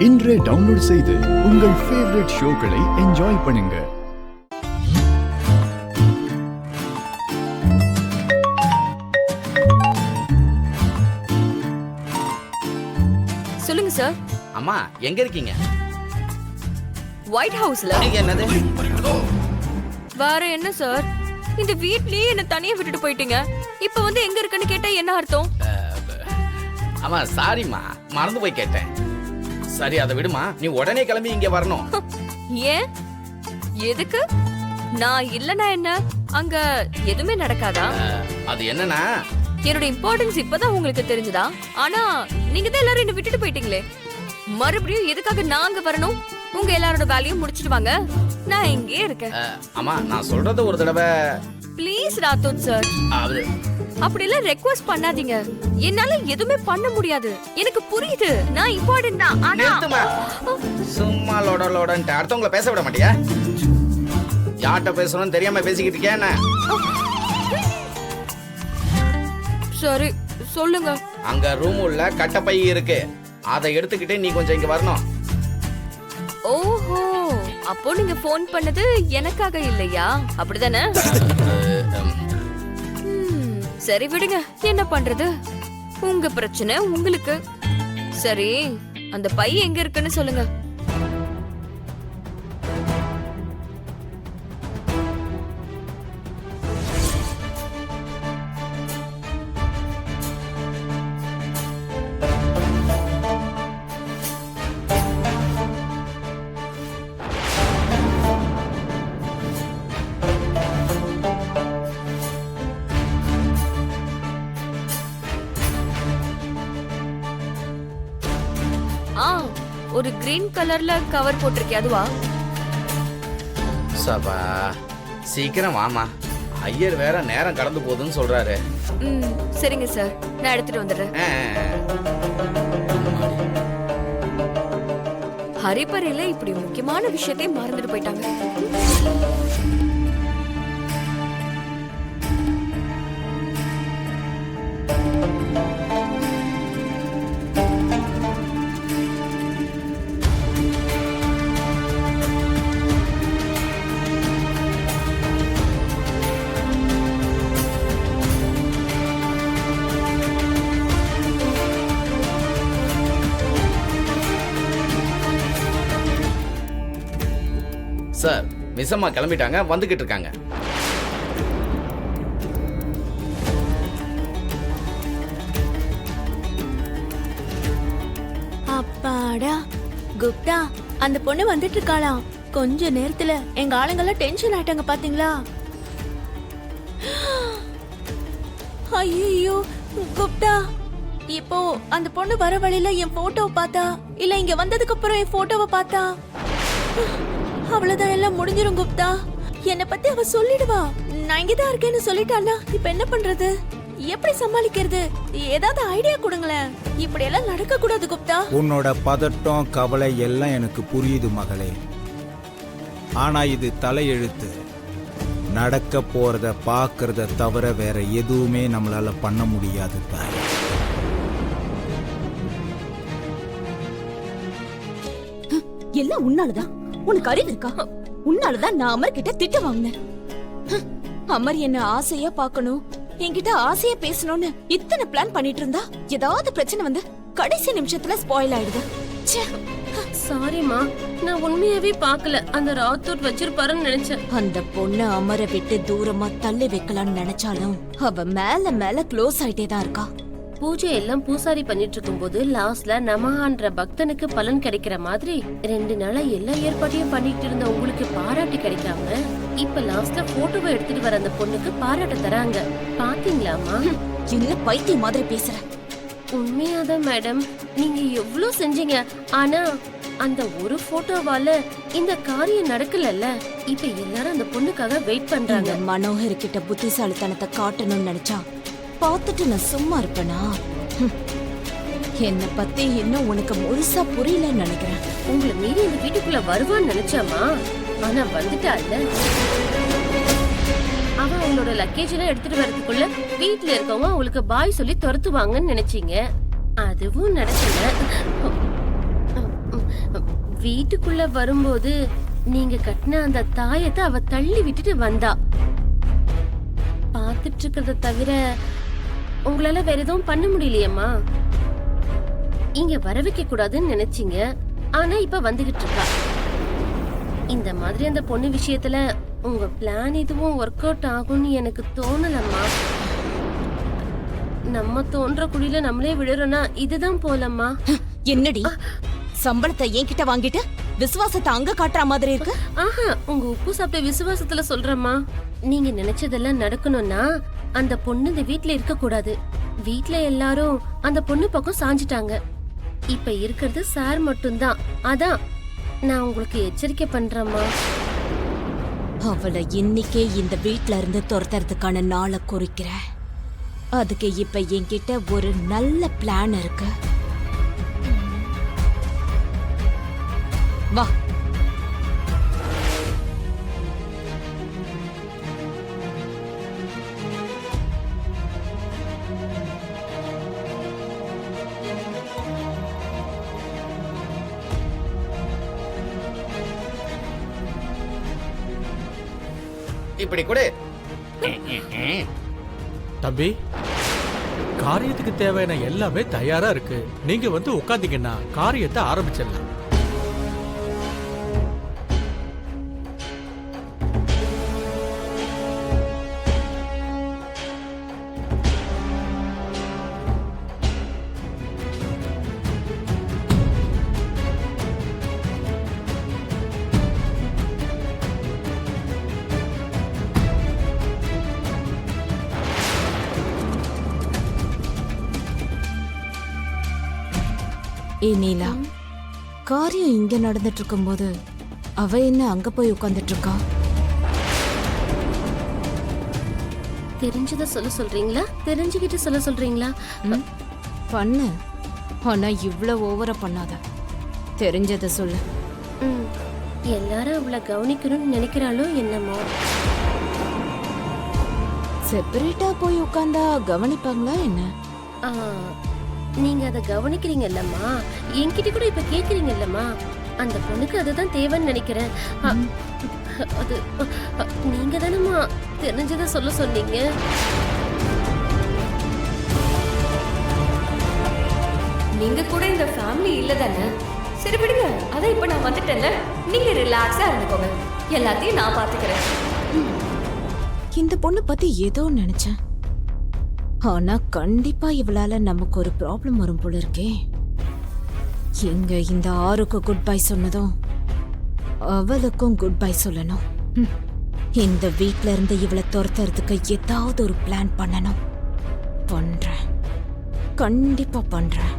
இன்றே டவுன்லோட் செய்து உங்கள் ஃபேவரட் ஷோக்களை என்ஜாய் பண்ணுங்க. சொல்லுங்க சார். அம்மா எங்க இருக்கீங்க? ஒயிட் ஹவுஸ்ல. என்னது? வேற என்ன சார்? இந்த வீட்லயே என்ன தனியா விட்டுட்டு போயிட்டீங்க. இப்ப வந்து எங்க இருக்குன்னு கேட்டா என்ன அர்த்தம்? அம்மா சாரிம்மா, மறந்து போய் கேட்டேன். சரி அதை விடுமா, நீ உடனே கிளம்பி இங்க வரணும். ஏன்? எதுக்கு? நான் இல்லனா என்ன அங்க எதுவுமே நடக்காதா? அது என்னன்னா, என்னோட இம்பார்ட்டன்ஸ் இப்பதான் உங்களுக்கு தெரிஞ்சதா? ஆனா நீங்க தான் எல்லாரும் என்ன விட்டுட்டு போயிட்டீங்களே. மறுபடியும் எதுக்காக நாங்க வரணும்? உங்க எல்லாரோட வேலையும் முடிச்சிட்டு வாங்க, நான் இங்கே இருக்கேன். அம்மா நான் சொல்றத ஒரு தடவை. ப்ளீஸ் ராத்தோட் சார், அப்படி எல்லாம் ரெக்வெஸ்ட் பண்ணாதீங்க. என்னால எதுவுமே பண்ண முடியாது. எனக்கு புரியுது, நான் இம்பார்ட்டன்ட் தான். ஆனா சும்மா லோட லோடன்ட்டு அடுத்தவங்கள பேச விட மாட்டியா? யார்கிட்ட பேசணும்னு தெரியாம பேசிக்கிட்டு இருக்கேன் என்ன? சரி சொல்லுங்க. அங்க ரூம் உள்ள கட்டப்பை இருக்கு, அதை எடுத்துக்கிட்டு நீ கொஞ்சம் இங்க வரணும். ஓஹோ, அப்போ நீங்க போன் பண்ணது எனக்காக இல்லையா? அப்படிதானே? சரி விடுங்க, என்ன பண்றது? உங்க பிரச்சனை உங்களுக்கு. சரி, அந்த பை எங்க இருக்குன்னு சொல்லுங்க. ஒரு கிரீன் கலர்ல கவர் போட்டிருக்கே, அதுவா? சபா, சீக்கிரம் வாமா, ஐயர் வேற நேரம் கடந்து போகுதுன்னு சொல்றாரு. சரிங்க சார், நான் எடுத்துட்டு வந்துடுறேன். ஹரிபரியில இப்படி முக்கியமான விஷயத்தை மறந்துட்டு போயிட்டாங்க. சார், மிஸ்ஸம்மா கிளம்பிட்டாங்க, வந்துகிட்டு இருக்காங்க. அப்பாடா, குப்தா அந்த பொண்ணு வந்துட்டு இருக்காளாம். கொஞ்ச நேரத்துல எங்க ஆளுங்கெல்லாம் டென்ஷன் ஆயிட்டாங்க பாத்தீங்களா? ஐயோ குப்தா, இப்போ அந்த பொண்ணு வர வழியில என் போட்டோவை பார்த்தா, இல்ல இங்க வந்ததுக்கு அப்புறம் என் போட்டோவை பார்த்தா, அவ்வளவுதான், எல்லாம் முடிஞ்சிரும் குப்தா. என்ன பத்தி அவ சொல்லிடுவா. நான் இங்கதான் இருக்கேன்னு சொல்லிட்டானா இப்ப என்ன பண்றது? எப்படி சமாளிக்கிறது? ஏதாவது ஐடியா கொடுங்களேன். இப்படி எல்லாம் நடக்க கூடாது குப்தா. உன்னோட பதட்டம் கவலை எல்லாம் எனக்கு புரியுது மகளே. ஆனா இது தலையெழுத்து. நடக்க போறத பாக்குறத தவிர வேற எதுவுமே நம்மளால பண்ண முடியாது தாய். எல்லாம் உன்னாலதான். உனக்கு அறிவு இருக்கா? உன்னாலதான் நான் அமர் கிட்ட திட்டு வாங்கினேன். அமர் என்ன ஆசையா பாக்கணும், என்கிட்ட ஆசையா பேசணும்னு இத்தனை பிளான் பண்ணிட்டு இருந்தா, ஏதாவது பிரச்சனை வந்து கடைசி நிமிஷத்துல ஸ்பாயில் ஆயிடுது. சாரிமா, நான் உண்மையாவே பாக்கல. அந்த ராத்தூர் வச்சிருப்பாருன்னு நினைச்சேன். அந்த பொண்ணு அமரை விட்டு தூரமா தள்ளி வைக்கலாம்னு நினைச்சாலும் அவ மேல மேல க்ளோஸ் ஆயிட்டே தான் இருக்கா. பூஜை எல்லாம் பூசாரி பண்ணிட்டு இருக்கும் போது லாஸ்ட்ல நமஹான்ற பக்தனுக்கு பலன் கிடைக்கிற மாதிரி 2 நாளா எல்லா ஏற்பாட்டையும் பண்ணிட்டு இருந்த உங்களுக்கு பாராட்டு கிடைக்காம இப்ப லாஸ்ட்ல போட்டோவை எடுத்துட்டு வர அந்த பொண்ணுக்கு பாராட்ட தராங்க. பாத்தீங்களாமா? என்ன பைத்தியம் மாதிரி பேசுற? உண்மையாதான் மேடம், நீங்க எவ்வளவு செஞ்சீங்க. ஆனா அந்த ஒரு போட்டோவால இந்த காரியம் நடக்கலல்ல. இப்ப எல்லாரும் அந்த பொண்ணுக்காக வெயிட் பண்றாங்க. மனோகர் கிட்ட புத்திசாலித்தனத்தை காட்டணும்னு நினைச்சா பார்த்துட்டு நான் சும்மா இருப்பேனா? என்ன பத்தி இன்னும் உனக்கு முழுசா புரியலன்னு நினைக்கிறேன். உங்களை மீறி இந்த வீட்டுக்குள்ள வருவான்னு நினைச்சாமா, ஆனா வந்துட்டால. அவ அவங்களோட லக்கேஜ் எல்லாம் எடுத்துட்டு வரதுக்குள்ள வீட்டுல இருக்கவங்க அவங்களுக்கு பாய் சொல்லி துரத்துவாங்கன்னு நினைச்சீங்க. அதுவும் நடக்கல. வீட்டுக்குள்ள வரும்போது நீங்க கட்டின அந்த தாயத்தை அவ தள்ளி விட்டுட்டு வந்தா. பாத்துட்டு இருக்கிறத தவிர உங்களால வேற எதுவும் பண்ண முடியலையம்மா. இங்க வர வைக்க கூடாதுன்னு நினைச்சீங்க, ஆனா இப்ப வந்துகிட்டு இருக்கா. இந்த மாதிரி அந்த பொண்ணு விஷயத்துல உங்க பிளான் எதுவும் ஒர்க் அவுட் ஆகும்னு எனக்கு தோணலம்மா. நம்ம தோன்ற குழியில நம்மளே விழுறோம்னா இதுதான் போலம்மா. என்னடி சம்பளத்தை என்கிட்ட வாங்கிட்டு விசுவாசத்தை அங்க காட்டுற மாதிரி இருக்கு. ஆஹா, உங்க உப்பு சாப்பிட்ட விசுவாசத்துல சொல்றேம்மா. நீங்க நினைச்சதெல்லாம் நடக்கணும்னா அந்த பொண்ணு இந்த வீட்ல இருக்க கூடாது. வீட்ல எல்லாரும் அந்த பொண்ணு பக்கம் சாஞ்சிட்டாங்க. இப்ப இருக்கிறது சார் மட்டும்தான். அதான் நான் உங்களுக்கு எச்சரிக்கை பண்றேம்மா. அவளை இன்னைக்கே இந்த வீட்ல இருந்து துரத்துறதுக்கான நாளை குறிக்கிறேன். அதுக்கு இப்ப என்கிட்ட ஒரு நல்ல பிளான் இருக்கு. வா. இப்படி கொடு. தம்பி, காரியத்துக்கு தேவையான எல்லாமே தயாரா இருக்கு. நீங்க வந்து உட்காந்தீங்கன்னா காரியத்தை ஆரம்பிச்சிடலாம். ஏ நீலா, காரியம் இங்க நடந்துட்டு இருக்கும்போது அவ என்ன அங்க போய் உட்கார்ந்துட்டு இருக்கா? தெரிஞ்சத சொல்ல சொல்றீங்களா, தெரிஞ்சுக்கிட்டு சொல்ல சொல்றீங்களா? பண்ணு, ஆனா இவ்வளவு ஓவரா பண்ணாத. தெரிஞ்சத சொல்லு. எல்லாரும் அவளை கவனிக்கணும்னு நினைக்கிறாளோ என்னமோ. செப்பரேட்டா போய் உட்கார்ந்தா கவனிப்பாங்களா என்ன? ஆ, நீங்க அதை கவனிக்கிறீங்கல்லம்மா, என்கிட்ட கூட இப்ப கேக்குறீங்கல்லம்மா. அந்த பொண்ணுக்கு அதுதான் தேவைன்னு நினைக்கிறேன். அது நீங்க தானம்மா தெரிஞ்சதை சொல்ல சொன்னீங்க. நீங்க கூட இந்த ஃபேமிலி இல்ல தானே? சரி விடுங்க, அதான் இப்ப நான் வந்துட்டேன்ல, நீங்க ரிலாக்ஸா இருந்துக்கோங்க. எல்லாத்தையும் நான் பாத்துக்கிறேன். இந்த பொண்ணு பத்தி ஏதோ நினைச்சேன், ஆனா கண்டிப்பா இவளால நமக்கு ஒரு ப்ராப்ளம் வரும் போல இருக்கே. எங்க இந்த ஆருக்கு குட் பை சொன்னதும் அவளுக்கும் குட் பை சொல்லணும். இந்த வீட்ல இருந்து இவளை துரத்துறதுக்கு ஏதாவது ஒரு பிளான் பண்ணணும். பண்றேன், கண்டிப்பா பண்றேன்.